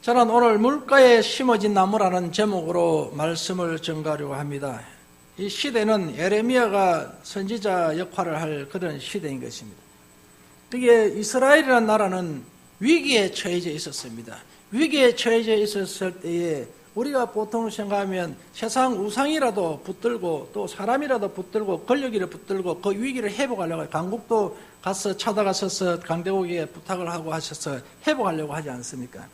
저는 오늘 물가에 심어진 나무라는 제목으로 말씀을 전가하려고 합니다. 이 시대는 예레미야가 선지자 역할을 할 그런 시대인 것입니다. 이게 이스라엘이라는 나라는 위기에 처해져 있었습니다. 위기에 처해져 있었을 때에 우리가 보통 생각하면 세상 우상이라도 붙들고 또 사람이라도 붙들고 권력이라도 붙들고 그 위기를 회복하려고 강국도 가서 찾아가셔서 강대국에 부탁을 하고 하셔서 회복하려고 하지 않습니까?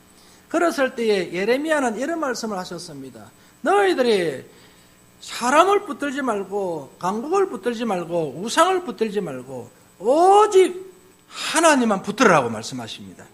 그랬을 때에 예레미야는 이런 말씀을 하셨습니다. 너희들이 사람을 붙들지 말고 강국을 붙들지 말고 우상을 붙들지 말고 오직 하나님만 붙들으라고 말씀하십니다.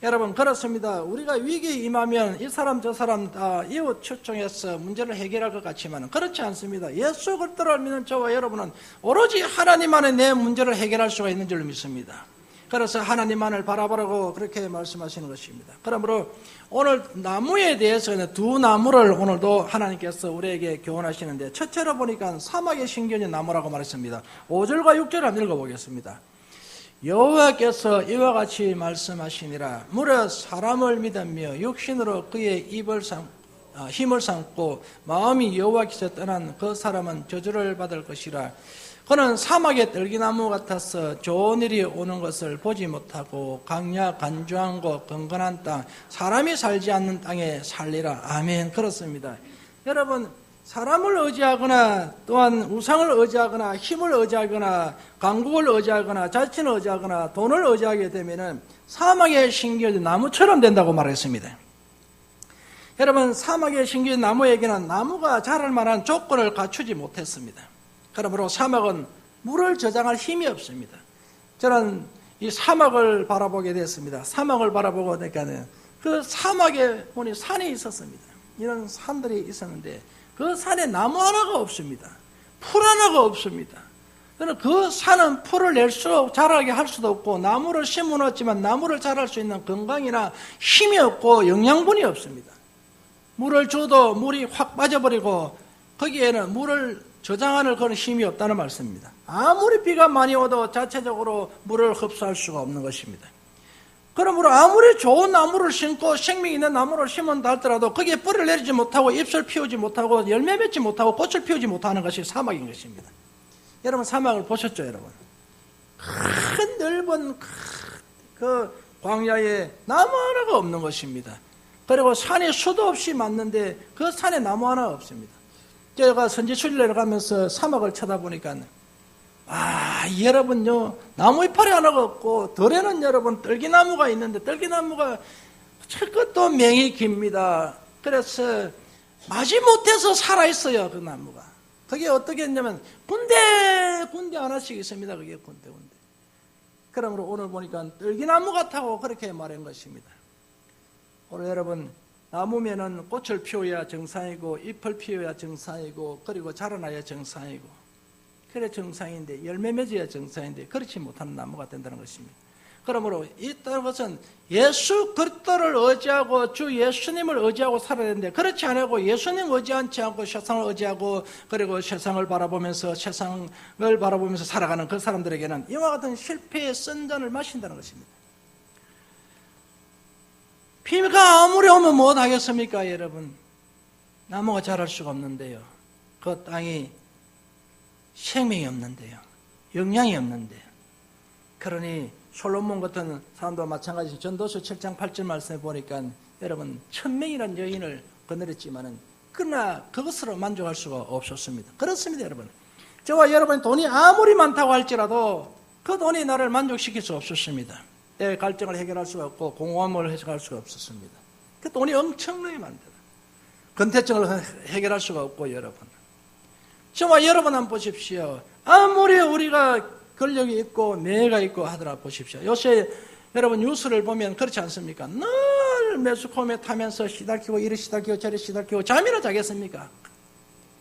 여러분 그렇습니다. 우리가 위기에 임하면 이 사람 저 사람 다 이웃 초청해서 문제를 해결할 것 같지만 그렇지 않습니다. 예수 그리스도를 믿는 저와 여러분은 오로지 하나님 안에 내 문제를 해결할 수가 있는 줄 믿습니다. 그래서 하나님만을 바라보라고 그렇게 말씀하시는 것입니다. 그러므로 오늘 나무에 대해서는 두 나무를 오늘도 하나님께서 우리에게 교훈하시는데 첫째로 보니까 사막에 심겨진 나무라고 말했습니다. 5절과 6절을 한번 읽어보겠습니다. 여호와께서 이와 같이 말씀하시니라. 무려 사람을 믿으며 육신으로 그의 힘을 삼고 마음이 여호와께서 떠난 그 사람은 저주를 받을 것이라. 그는 사막의 떨기나무 같아서 좋은 일이 오는 것을 보지 못하고 강야 간주한 곳 건건한 땅 사람이 살지 않는 땅에 살리라. 아멘. 그렇습니다. 여러분 사람을 의지하거나 또한 우상을 의지하거나 힘을 의지하거나 강국을 의지하거나 자신을 의지하거나 돈을 의지하게 되면 사막에 심겨진 나무처럼 된다고 말했습니다. 여러분 사막에 심겨진 나무에게는 나무가 자랄 만한 조건을 갖추지 못했습니다. 그러므로 사막은 물을 저장할 힘이 없습니다. 저는 이 사막을 바라보게 됐습니다. 사막을 바라보고 보니까 그 사막에 보니 산이 있었습니다. 이런 산들이 있었는데 그 산에 나무 하나가 없습니다. 풀 하나가 없습니다. 그 산은 풀을 낼수록 자라게 할 수도 없고 나무를 심어놓았지만 나무를 자랄 수 있는 건강이나 힘이 없고 영양분이 없습니다. 물을 줘도 물이 확 빠져버리고 거기에는 물을 저장하는 그런 힘이 없다는 말씀입니다. 아무리 비가 많이 와도 자체적으로 물을 흡수할 수가 없는 것입니다. 그러므로 아무리 좋은 나무를 심고 생명 있는 나무를 심은다 할지라도 거기에 뿌리를 내리지 못하고 잎을 피우지 못하고 열매 맺지 못하고 꽃을 피우지 못하는 것이 사막인 것입니다. 여러분 사막을 보셨죠, 여러분? 큰 넓은 그 광야에 나무 하나가 없는 것입니다. 그리고 산이 수도 없이 많는데 그 산에 나무 하나가 없습니다. 제가 선지순례를 가면서 사막을 쳐다보니까 여러분요 나무 이파리 하나가 없고 들에는 여러분 떨기나무가 있는데 떨기나무가 철것도 맹이 깁니다. 그래서 마지못해서 살아있어요. 그 나무가. 그게 어떻게 했냐면 군데 하나씩 있습니다. 그게 군데. 그러므로 오늘 보니까 떨기나무 같다고 그렇게 말한 것입니다. 오늘 여러분 나무면은 꽃을 피워야 정상이고 잎을 피워야 정상이고 그리고 자라나야 정상이고 그래 정상인데 열매 맺어야 정상인데 그렇지 못하는 나무가 된다는 것입니다. 그러므로 이따는 것은 예수 그리스도를 의지하고 주 예수님을 의지하고 살아야 되는데 그렇지 않고 예수님 의지하지 않고 세상을 의지하고 그리고 세상을 바라보면서 살아가는 그 사람들에게는 이와 같은 실패의 쓴잔을 마신다는 것입니다. 비가 아무리 오면 못 하겠습니까, 여러분? 나무가 자랄 수가 없는데요. 그 땅이 생명이 없는데요. 영양이 없는데요. 그러니 솔로몬 같은 사람도 마찬가지 전도서 7장 8절 말씀에 보니까 여러분 1000명이라는 여인을 거느렸지만은 그러나 그것으로 만족할 수가 없었습니다. 그렇습니다, 여러분. 저와 여러분 돈이 아무리 많다고 할지라도 그 돈이 나를 만족시킬 수 없었습니다. 내 갈증을 해결할 수가 없고 공허함을 해결할 수가 없었습니다. 그 돈이 엄청나게 많다. 근태증을 해결할 수가 없고 여러분. 저와 여러분 한번 보십시오. 아무리 우리가 권력이 있고 명예가 있고 하더라 보십시오. 요새 여러분 뉴스를 보면 그렇지 않습니까? 늘 매스컴에 타면서 시달키고 이리 시달키고 저리 시달키고 잠이나 자겠습니까?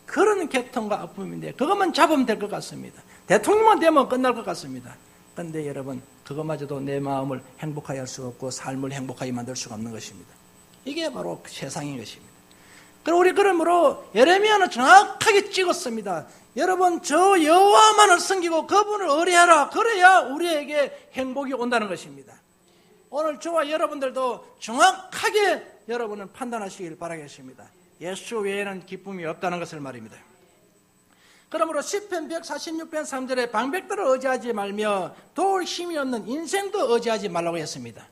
그런 계통과 아픔인데 그것만 잡으면 될 것 같습니다. 대통령만 되면 끝날 것 같습니다. 그런데 여러분 그것마저도 내 마음을 행복하게 할 수가 없고 삶을 행복하게 만들 수가 없는 것입니다. 이게 바로 세상인 것입니다. 그러므로 예레미야는 정확하게 찍었습니다. 여러분 저 여호와만을 섬기고 그분을 의뢰하라. 그래야 우리에게 행복이 온다는 것입니다. 오늘 저와 여러분들도 정확하게 여러분은 판단하시길 바라겠습니다. 예수 외에는 기쁨이 없다는 것을 말입니다. 그러므로 시편 146편 3절에 방백들을 의지하지 말며 도울 힘이 없는 인생도 의지하지 말라고 했습니다.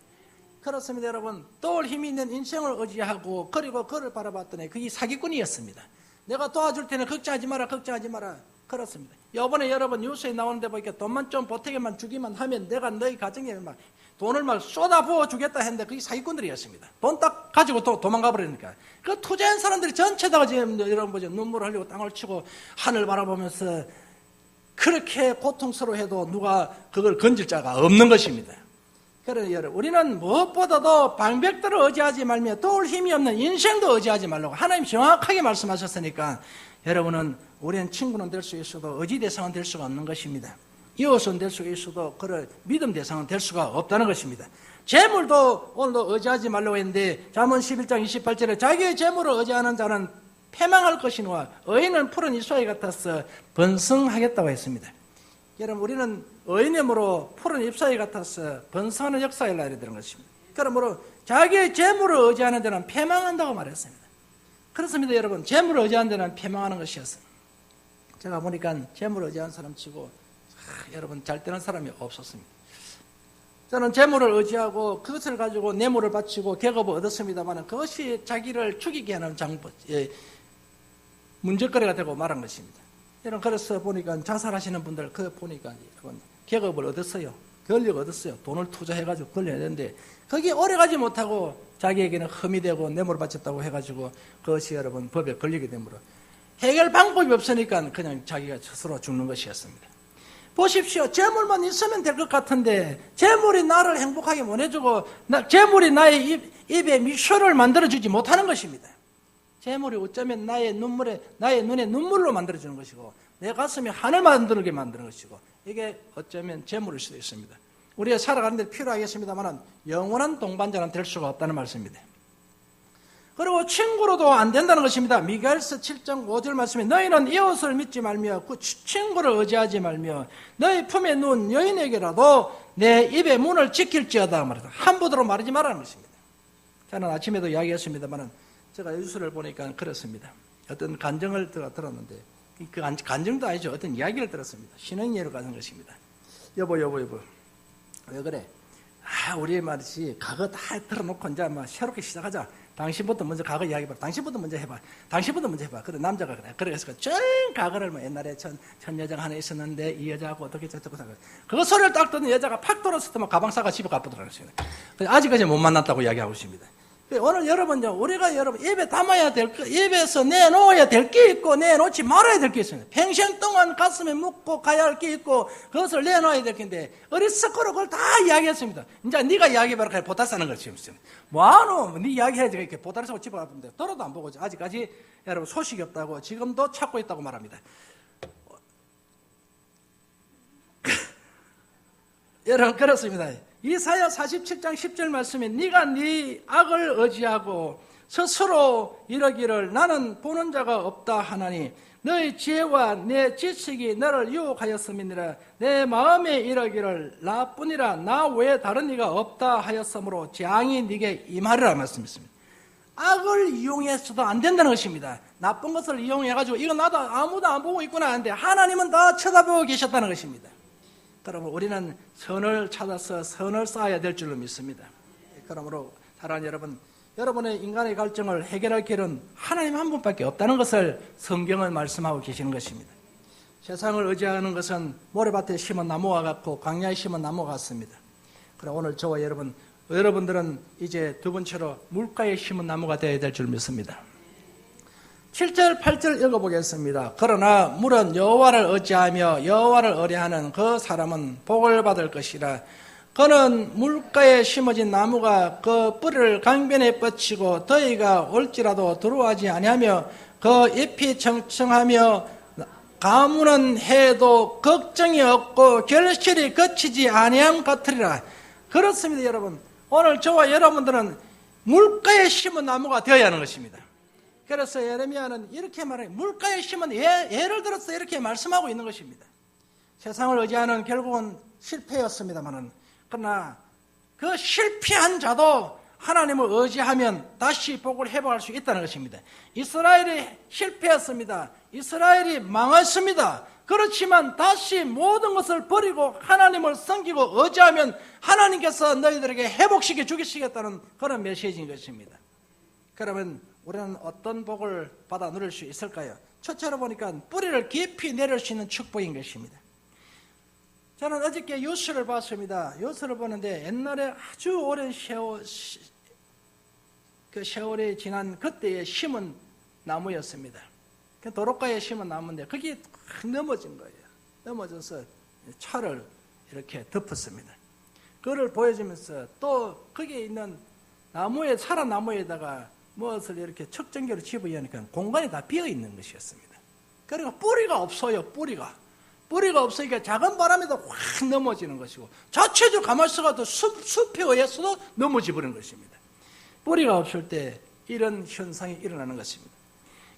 그렇습니다, 여러분. 도울 힘이 있는 인생을 의지하고 그리고 그를 바라봤더니 그게 사기꾼이었습니다. 내가 도와줄 테니 걱정하지 마라, 걱정하지 마라. 그렇습니다. 이번에 여러분 뉴스에 나오는데 보니까 돈만 좀 보태게만 주기만 하면 내가 너희 가정에 막 돈을 막 쏟아부어 주겠다 했는데 그게 사기꾼들이었습니다. 돈 딱 가지고 도망가 버리니까. 그 투자한 사람들이 전체다가 지금 여러분 보죠. 눈물을 흘리고 땅을 치고 하늘 바라보면서 그렇게 고통스러워해도 누가 그걸 건질 자가 없는 것입니다. 그러나 여러분, 우리는 무엇보다도 방백들을 의지하지 말며 도울 힘이 없는 인생도 의지하지 말라고 하나님 정확하게 말씀하셨으니까 여러분은 우리는 친구는 될 수 있어도 의지 대상은 될 수가 없는 것입니다. 이웃은 될 수 있어도 그럴 믿음 대상은 될 수가 없다는 것입니다. 재물도 오늘도 의지하지 말라고 했는데 잠언 11장 28절에 자기의 재물을 의지하는 자는 패망할 것이니와 의인은 푸른 이소에 같아서 번성하겠다고 했습니다. 여러분, 우리는 의인으로 푸른 잎사귀 같아서 번성하는 역사에 일어나야 되는 것입니다. 그러므로 자기의 재물을 의지하는 데는 패망한다고 말했습니다. 그렇습니다, 여러분. 재물을 의지하는 데는 패망하는 것이었어요. 제가 보니까 재물을 의지하는 사람 치고 여러분 잘 되는 사람이 없었습니다. 저는 재물을 의지하고 그것을 가지고 뇌물을 바치고 계급을 얻었습니다만 그것이 자기를 죽이게 하는 문제거리가 되고 말한 것입니다. 여러분, 그래서 보니까 자살하시는 분들 보니까 여러분 계급을 얻었어요. 권력 얻었어요. 돈을 투자해가지고 권력을 얻었는데 거기에 오래가지 못하고 자기에게는 흠이 되고 뇌물을 바쳤다고 해가지고 그것이 여러분 법에 걸리게 되므로 해결 방법이 없으니까 그냥 자기가 스스로 죽는 것이었습니다. 보십시오. 재물만 있으면 될 것 같은데 재물이 나를 행복하게 못 해주고 재물이 나의 입에 미소를 만들어주지 못하는 것입니다. 재물이 어쩌면 나의 눈에 눈물로 만들어주는 것이고 내 가슴에 하늘 만들게 만드는 것이고 이게 어쩌면 재물일 수도 있습니다. 우리가 살아가는 데 필요하겠습니다만 영원한 동반자는 될 수가 없다는 말씀입니다. 그리고 친구로도 안 된다는 것입니다. 미가엘서 7장 5절 말씀에 너희는 이웃을 믿지 말며 그 친구를 의지하지 말며 너희 품에 누운 여인에게라도 내 입의 문을 지킬지어다 말이다. 함부로 말하지 말라는 것입니다. 저는 아침에도 이야기했습니다만 제가 뉴스를 보니까 그렇습니다. 어떤 간증을 들었는데 그 간증도 아니죠. 어떤 이야기를 들었습니다. 신앙예를 가진 것입니다. 여보 왜 그래? 우리 말이지 과거 다 들어놓고 이제 막 새롭게 시작하자. 당신부터 먼저 과거 이야기해봐. 당신부터 먼저 해봐. 그래 남자가 그래. 그래서 전 과거를 옛날에 전 여자가 하나 있었는데 이 여자하고 어떻게 저쩌고 그 소리를 딱 듣는 여자가 팍 돌았을 때 가방 싸가 집에 가보더라고요. 아직까지 못 만났다고 이야기하고 있습니다. 오늘 여러분요, 우리가 여러분 입에 담아야 될 거, 입에서 내놓아야 될 게 있고 내놓지 말아야 될 게 있습니다. 평생 동안 가슴에 묻고 가야 할 게 있고 그것을 내놓아야 될 건데 어리석고로 그걸 다 이야기했습니다. 이제 네가 이야기해봐라. 그냥 보따리 싸는 걸 지금 뭐하노? 네 이야기해야지. 이렇게 보따리 싸고 집에 가는데 떨어도 안 보고 아직까지 여러분 소식이 없다고 지금도 찾고 있다고 말합니다. 여러분 그렇습니다. 이사야 47장 10절 말씀에 네가 네 악을 의지하고 스스로 이러기를 나는 보는 자가 없다 하나니 너의 지혜와 내 지식이 너를 유혹하였음이니라. 내 마음에 이러기를 나뿐이라 나 외에 다른 이가 없다 하였으므로 재앙이 네게 임하리라 말씀했습니다. 악을 이용해서도 안 된다는 것입니다. 나쁜 것을 이용해가지고 이거 나도 아무도 안 보고 있구나 하는데 하나님은 다 쳐다보고 계셨다는 것입니다. 그러므로 우리는 선을 찾아서 선을 쌓아야 될 줄로 믿습니다. 그러므로 사랑하는 여러분, 여러분의 인간의 갈증을 해결할 길은 하나님 한 분밖에 없다는 것을 성경은 말씀하고 계시는 것입니다. 세상을 의지하는 것은 모래밭에 심은 나무와 같고 광야에 심은 나무와 같습니다. 그러나 오늘 저와 여러분들은 이제 두 번째로 물가에 심은 나무가 되어야 될 줄 믿습니다. 7절 8절 읽어보겠습니다. 그러나 물은 여호와를 의지하며 여호와를 의뢰하는 그 사람은 복을 받을 것이라. 그는 물가에 심어진 나무가 그 뿌리를 강변에 뻗치고 더위가 올지라도 두려워하지 아니하며 그 잎이 청청하며 가무는 해도 걱정이 없고 결실이 거치지 아니함 같으리라. 그렇습니다, 여러분. 오늘 저와 여러분들은 물가에 심은 나무가 되어야 하는 것입니다. 그래서 예레미야는 이렇게 말해요. 물가에 심은 예를 들어서 이렇게 말씀하고 있는 것입니다. 세상을 의지하는 결국은 실패였습니다만은 그러나 그 실패한 자도 하나님을 의지하면 다시 복을 회복할 수 있다는 것입니다. 이스라엘이 실패했습니다. 이스라엘이 망했습니다. 그렇지만 다시 모든 것을 버리고 하나님을 섬기고 의지하면 하나님께서 너희들에게 회복시켜 주시겠다는 그런 메시지인 것입니다. 그러면 우리는 어떤 복을 받아 누릴 수 있을까요? 첫째로 보니까 뿌리를 깊이 내릴 수 있는 축복인 것입니다. 저는 어저께 뉴스를 봤습니다. 뉴스를 보는데 옛날에 아주 오랜 세월이 지난 그때에 심은 나무였습니다. 도로가에 심은 나무인데 그게 확 넘어진 거예요. 넘어져서 차를 이렇게 덮었습니다. 그걸 보여주면서 또 거기에 있는 나무에, 살아 나무에다가 무엇을 이렇게 척전기로 집어여니까 공간이 다 비어 있는 것이었습니다. 그리고 뿌리가 없어요. 뿌리가 없으니까 작은 바람에도 확 넘어지는 것이고, 자체적으로 가만히 있어도 숲에 의해서도 넘어져 버리는 것입니다. 뿌리가 없을 때 이런 현상이 일어나는 것입니다.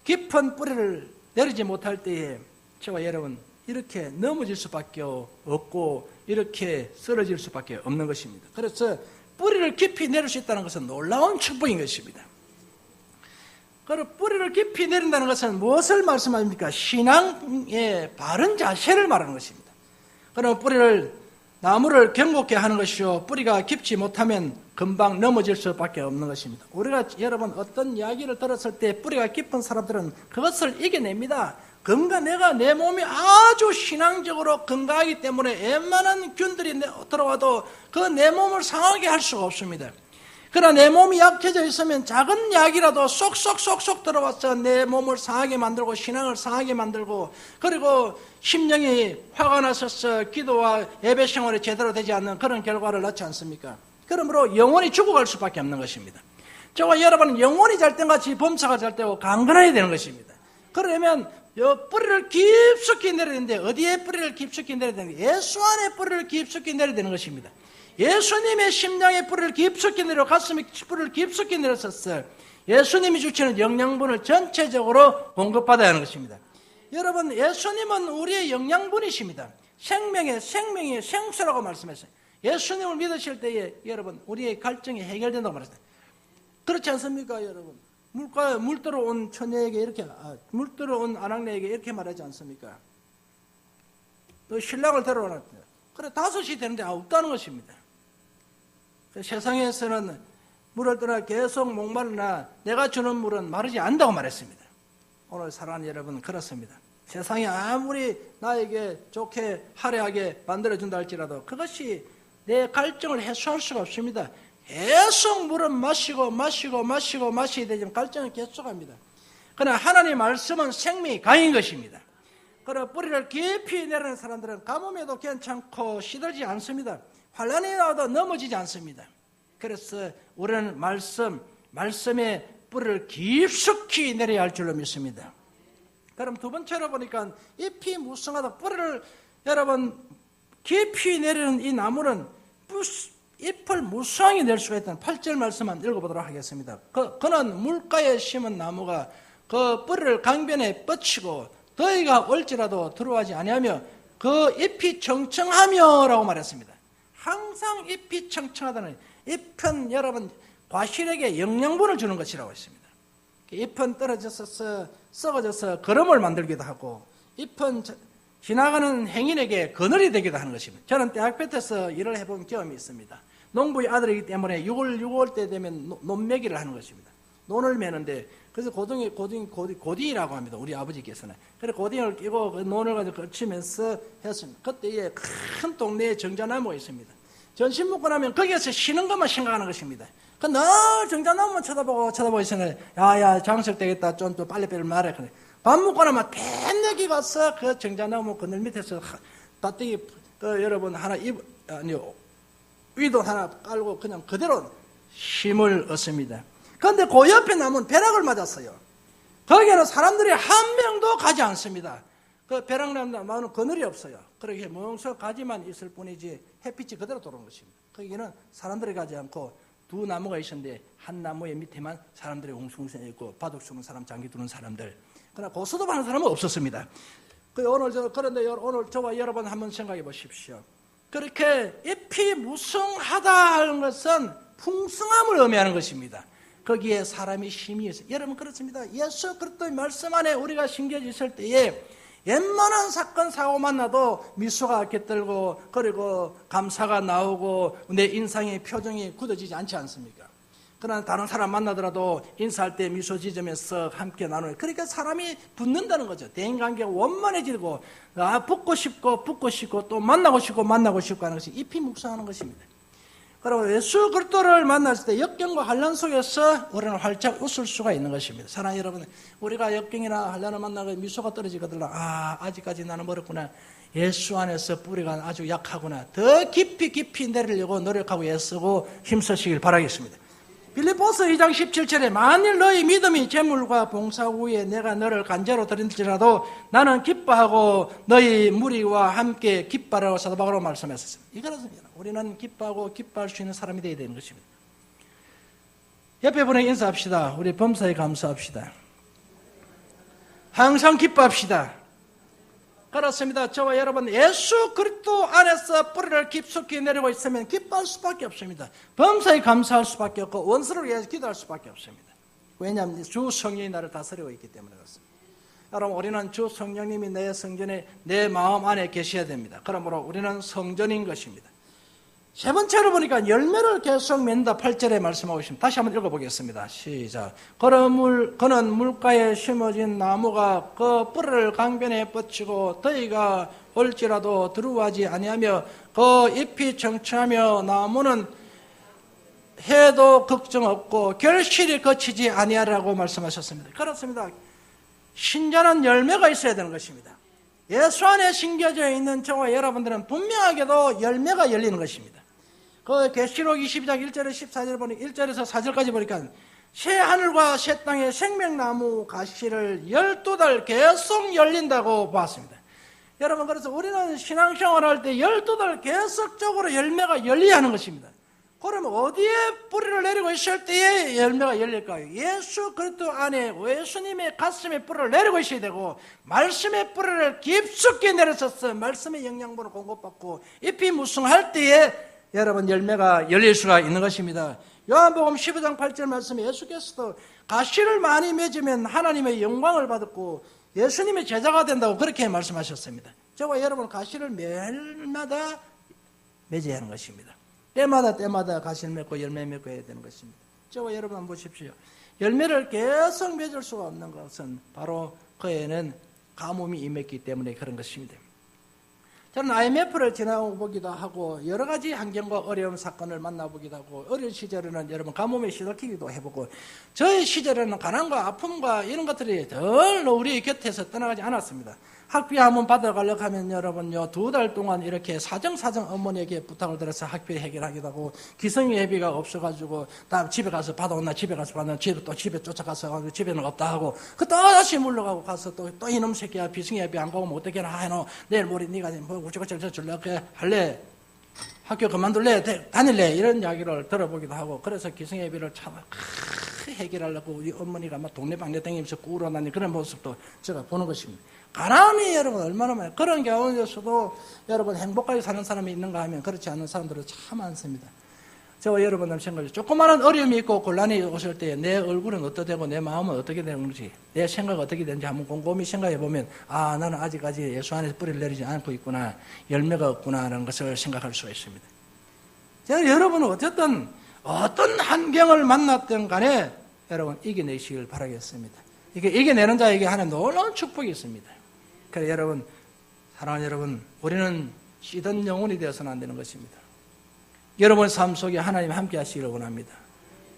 깊은 뿌리를 내리지 못할 때에 저와 여러분 이렇게 넘어질 수밖에 없고 이렇게 쓰러질 수밖에 없는 것입니다. 그래서 뿌리를 깊이 내릴 수 있다는 것은 놀라운 축복인 것입니다. 그리고 뿌리를 깊이 내린다는 것은 무엇을 말씀합니까? 신앙의 바른 자세를 말하는 것입니다. 그럼 나무를 견고케 하는 것이요, 뿌리가 깊지 못하면 금방 넘어질 수밖에 없는 것입니다. 우리가 여러분 어떤 이야기를 들었을 때 뿌리가 깊은 사람들은 그것을 이겨냅니다. 내가 내 몸이 아주 신앙적으로 건강하기 때문에 웬만한 균들이 들어와도 그 내 몸을 상하게 할 수가 없습니다. 그러나 내 몸이 약해져 있으면 작은 약이라도 쏙쏙쏙쏙 들어와서 내 몸을 상하게 만들고 신앙을 상하게 만들고, 그리고 심령이 화가 나서서 기도와 예배 생활이 제대로 되지 않는 그런 결과를 낳지 않습니까? 그러므로 영혼이 죽어갈 수밖에 없는 것입니다. 저와 여러분은 영혼이 잘 때같이 범사가 잘 때고 강건해야 되는 것입니다. 그러면 뿌리를 깊숙이 내려야 되는데, 어디에 뿌리를 깊숙이 내려야 되는가? 예수 안에 뿌리를 깊숙이 내려야 되는 것입니다. 예수님의 심장에 뿌리를 깊숙이 내려, 가슴에 뿌리를 깊숙이 내렸었어요. 예수님이 주시는 영양분을 전체적으로 공급받아야 하는 것입니다. 여러분, 예수님은 우리의 영양분이십니다. 생명의 생수라고 말씀했어요. 예수님을 믿으실 때에 여러분 우리의 갈증이 해결된다고 말했어요. 그렇지 않습니까, 여러분? 물 들어온 처녀에게 물 들어온 아낙네에게 이렇게 말하지 않습니까? 너 신랑을 데려오라. 그래, 5시 되는데 없다는 것입니다. 세상에서는 물을 떠나 계속 목마르나 내가 주는 물은 마르지 않는다고 말했습니다. 오늘 사랑하는 여러분, 그렇습니다. 세상이 아무리 나에게 좋게 화려하게 만들어준다 할지라도 그것이 내 갈증을 해소할 수가 없습니다. 계속 물은 마셔야 되지만 갈증은 계속합니다. 그러나 하나님의 말씀은 생명이 강인 것입니다. 그러나 뿌리를 깊이 내리는 사람들은 가뭄에도 괜찮고 시들지 않습니다. 환난이 나와도 넘어지지 않습니다. 그래서 우리는 말씀의 뿌리를 깊숙이 내려야 할 줄로 믿습니다. 그럼 두 번째로 보니까 잎이 무성하다. 뿌리를 여러분 깊이 내리는 이 나무는 잎을 무성하게 낼 수가 있다는 8절 말씀만 읽어보도록 하겠습니다. 그는 물가에 심은 나무가 그 뿌리를 강변에 뻗치고 더위가 올지라도 들어가지 아니하며 그 잎이 청청하며 라고 말했습니다. 항상 잎이 청청하다는, 잎은 여러분 과실에게 영양분을 주는 것이라고 했습니다. 잎은 떨어져서 썩어져서 거름을 만들기도 하고, 잎은 지나가는 행인에게 그늘이 되기도 하는 것입니다. 저는 대학볕에서 일을 해본 경험이 있습니다. 농부의 아들이기 때문에 6월 때 되면 논매기를 하는 것입니다. 논을 매는데, 그래서 고딩이라고 합니다. 우리 아버지께서는. 그래서 고딩을 끼고 그 논을 가지고 걸치면서 했습니다. 그때에 큰 동네에 정자나무가 있습니다. 전신 먹고 나면 거기에서 쉬는 것만 생각하는 것입니다. 늘 정자나무만 쳐다보고 있으면, 야야, 장석 되겠다. 좀 또 빨리 말해. 밥 먹고 나면 뱃내기 가서 그 정자나무 그늘 밑에서 밭대기 여러분 위도 하나 깔고 그냥 그대로 힘을 얻습니다. 그런데 그 옆에 나무는 벼락을 맞았어요. 거기에는 사람들이 한 명도 가지 않습니다. 그 벼락나무는 그늘이 없어요. 그렇게 멍석 가지만 있을 뿐이지 햇빛이 그대로 들어오는 것입니다. 거기는 사람들이 가지 않고 두 나무가 있었는데 한 나무의 밑에만 사람들이 웅숭숭 있고 바둑 쓰는 사람, 장기 두는 사람들, 그러나 고수도 하는 사람은 없었습니다. 그런데 오늘 저와 여러분 한번 생각해 보십시오. 그렇게 잎이 무성하다 하는 것은 풍성함을 의미하는 것입니다. 거기에 사람이 힘이 있어요. 여러분 그렇습니다. 예수 그리스도의 말씀 안에 우리가 심겨져 있을 때에 웬만한 사건 사고 만나도 미소가 깃들고 그리고 감사가 나오고 내 인상의 표정이 굳어지지 않지 않습니까? 그러나 다른 사람 만나더라도 인사할 때 미소 지으면서 함께 나누는, 그러니까 사람이 붙는다는 거죠. 대인관계가 원만해지고 붙고 싶고 또 만나고 싶고 하는 것이 잎이 묵상하는 것입니다. 그리고 예수 그리스도를 만났을 때 역경과 환난 속에서 우리는 활짝 웃을 수가 있는 것입니다. 사랑하는 여러분, 우리가 역경이나 환난을 만나고 미소가 떨어지거든요. 아직까지 나는 멀었구나. 예수 안에서 뿌리가 아주 약하구나. 더 깊이 내리려고 노력하고 애쓰고 힘쓰시길 바라겠습니다. 빌립보서 2장 17절에 만일 너희 믿음이 재물과 봉사 후에 내가 너를 간제로 드린지라도 나는 기뻐하고 너희 무리와 함께 기뻐하라고 사도 바울은 말씀했었습니다. 이거는 우리는 기뻐하고 기뻐할 수 있는 사람이 되어야 되는 것입니다. 옆에 분에게 인사합시다. 우리 범사에 감사합시다. 항상 기뻐합시다. 그렇습니다. 저와 여러분 예수 그리스도 안에서 뿌리를 깊숙이 내리고 있으면 기뻐할 수밖에 없습니다. 범사에 감사할 수밖에 없고 원수를 위해서 기도할 수밖에 없습니다. 왜냐하면 주 성령이 나를 다스리고 있기 때문에 그렇습니다. 여러분 우리는 주 성령님이 내 성전에 내 마음 안에 계셔야 됩니다. 그러므로 우리는 성전인 것입니다. 세 번째로 보니까 열매를 계속 맺는다 8절에 말씀하고 있습니다. 다시 한번 읽어보겠습니다. 시작. 그는 물가에 심어진 나무가 그 뿌리를 강변에 뻗치고 더위가 올지라도 두려워하지 아니하며 그 잎이 청청하며 나무는 해도 걱정 없고 결실이 거치지 아니하라고 말씀하셨습니다. 그렇습니다. 신자는 열매가 있어야 되는 것입니다. 예수 안에 심겨져 있는 저와 여러분들은 분명하게도 열매가 열리는 것입니다. 그 계시록 22장 1절에 14절 보니 1절에서 4절까지 보니까 새 하늘과 새 땅의 생명나무 가시를 12달 계속 열린다고 봤습니다. 여러분 그래서 우리는 신앙생활 할 때 12달 계속적으로 열매가 열려야 하는 것입니다. 그러면 어디에 뿌리를 내리고 있을 때에 열매가 열릴까요? 예수 그리스도 안에 예수님의 가슴에 뿌리를 내리고 있어야 되고 말씀의 뿌리를 깊숙이 내려서서 말씀의 영양분을 공급받고 잎이 무성할 때에 여러분 열매가 열릴 수가 있는 것입니다. 요한복음 15장 8절 말씀에 예수께서도 가시를 많이 맺으면 하나님의 영광을 받았고 예수님의 제자가 된다고 그렇게 말씀하셨습니다. 저와 여러분 가시를 매일마다 맺어야 하는 것입니다. 때마다 가시를 맺고 열매 맺고 해야 되는 것입니다. 저와 여러분 한번 보십시오. 열매를 계속 맺을 수가 없는 것은 바로 그에는 가뭄이 임했기 때문에 그런 것입니다. 저는 IMF를 지나보기도 하고 여러 가지 환경과 어려운 사건을 만나보기도 하고 어려운 시절에는 여러분 가뭄에 시달리기도 해보고 저의 시절에는 가난과 아픔과 이런 것들이 덜 우리 곁에서 떠나가지 않았습니다. 학비 한번 받아가려고 하면 여러분요 2달 동안 이렇게 사정 어머니에게 부탁을 드려서 학비 해결하기도 하고 기성이 예비가 없어가지고 다음 집에 가서 받아온나 집에 가서 받아 집에 쫓아가서 집에는 없다 하고 또 다시 물러가고 가서 또 이놈 새끼야 비승 예비 안 가고 어떻게 하나 해노 내일 모레 네가 뭐 우쭈쭈쭈 줄려고 할래 학교 그만둘래 다닐래 이런 이야기를 들어보기도 하고 그래서 기성 예비를 참 해결하려고 우리 어머니가 막 동네방네 다니면서 꾸러다니는 그런 모습도 제가 보는 것입니다. 가난이 여러분 얼마나 많아요. 그런 가운데서도 여러분 행복하게 사는 사람이 있는가 하면 그렇지 않은 사람들은 참 많습니다. 저와 여러분들 생각해 조그마한 어려움이 있고 곤란이 오실 때 내 얼굴은 어떻게 되고 내 마음은 어떻게 되는지 내 생각이 어떻게 되는지 한번 곰곰이 생각해 보면 나는 아직까지 예수 안에서 뿌리를 내리지 않고 있구나 열매가 없구나 라는 것을 생각할 수가 있습니다. 제가 여러분은 어쨌든 어떤 환경을 만났든 간에 여러분 이겨내시길 바라겠습니다. 이게 이겨내는 자에게 하는 놀라운 축복이 있습니다. 그래서 여러분 사랑하는 여러분 우리는 씨든 영혼이 되어서는 안 되는 것입니다. 여러분의 삶 속에 하나님 함께 하시기를 원합니다.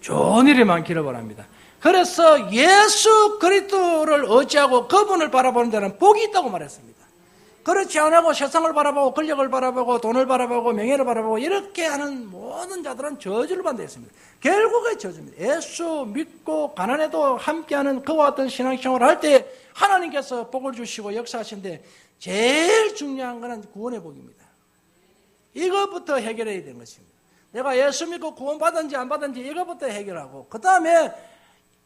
좋은 일이 많기를 원합니다. 그래서 예수 그리스도를 의지하고 그분을 바라보는 자는 복이 있다고 말했습니다. 그렇지 않고 세상을 바라보고 권력을 바라보고 돈을 바라보고 명예를 바라보고 이렇게 하는 모든 자들은 저주를 받는다 했습니다. 결국의 저주입니다. 예수 믿고 가난해도 함께하는 그와 같은 신앙생활을 할 때 하나님께서 복을 주시고 역사하시는데 제일 중요한 것은 구원의 복입니다. 이것부터 해결해야 되는 것입니다. 내가 예수 믿고 구원받은지 안 받은지 이것부터 해결하고 그 다음에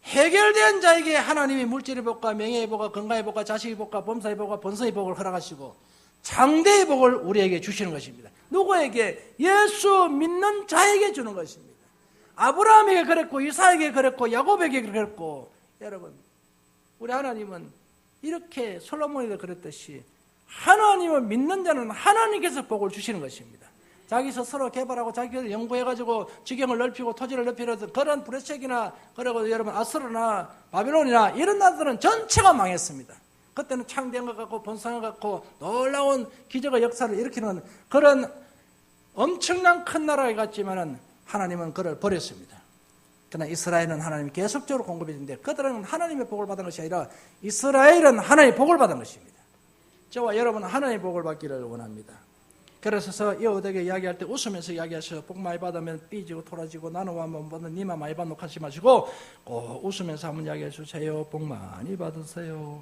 해결된 자에게 하나님이 물질의 복과 명예의 복과 건강의 복과 자식의 복과 범사의 복과 번성의 복을 허락하시고 장대의 복을 우리에게 주시는 것입니다. 누구에게? 예수 믿는 자에게 주는 것입니다. 아브라함에게 그랬고 이삭에게 그랬고 야곱에게 그랬고 여러분 우리 하나님은 이렇게 솔로몬에게 그랬듯이 하나님을 믿는 자는 하나님께서 복을 주시는 것입니다. 자기 스스로 개발하고 자기를 연구해가지고 지경을 넓히고 토지를 넓히려서 그런 브레섹이나 그리고 여러분 아스르나 바빌론이나 이런 나라들은 전체가 망했습니다. 그때는 창대한 것 같고 번성한 것 같고 놀라운 기적의 역사를 일으키는 그런 엄청난 큰 나라가 같지만은 하나님은 그를 버렸습니다. 그러나 이스라엘은 하나님이 계속적으로 공급해 주는데 그들은 하나님의 복을 받은 것이 아니라 이스라엘은 하나님의 복을 받은 것입니다. 저와 여러분은 하나님의 복을 받기를 원합니다. 그래서 여호대에게 이야기할 때 웃으면서 이야기하셔요. 복 많이 받으면 삐지고 토라지고 나는 한번 받는 니만 많이 받는 하지 마시고 꼭 웃으면서 한번 이야기해 주세요. 복 많이 받으세요.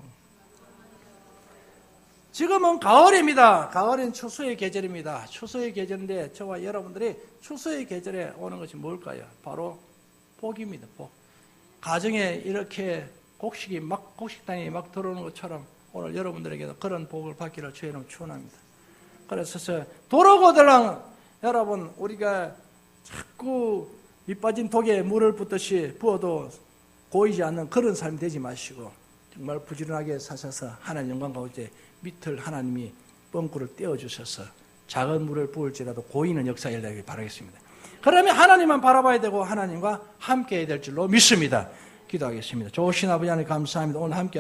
지금은 가을입니다. 가을은 추수의 계절입니다. 추수의 계절인데 저와 여러분들이 추수의 계절에 오는 것이 뭘까요? 바로 복입니다. 복. 가정에 이렇게 곡식단이 막 들어오는 것처럼 오늘 여러분들에게도 그런 복을 받기를 주의 이름으로 축원합니다. 그래서 도로고들랑 여러분 우리가 자꾸 밑빠진 독에 물을 붓듯이 부어도 고이지 않는 그런 삶이 되지 마시고 정말 부지런하게 사셔서 하나님 영광 가운데 밑을 하나님이 뻥구를 떼어주셔서 작은 물을 부을지라도 고이는 역사가 일어나길 바라겠습니다. 그러면 하나님만 바라봐야 되고 하나님과 함께 해야 될 줄로 믿습니다. 기도하겠습니다. 좋으신 아버지 하나님 감사합니다. 오늘 함께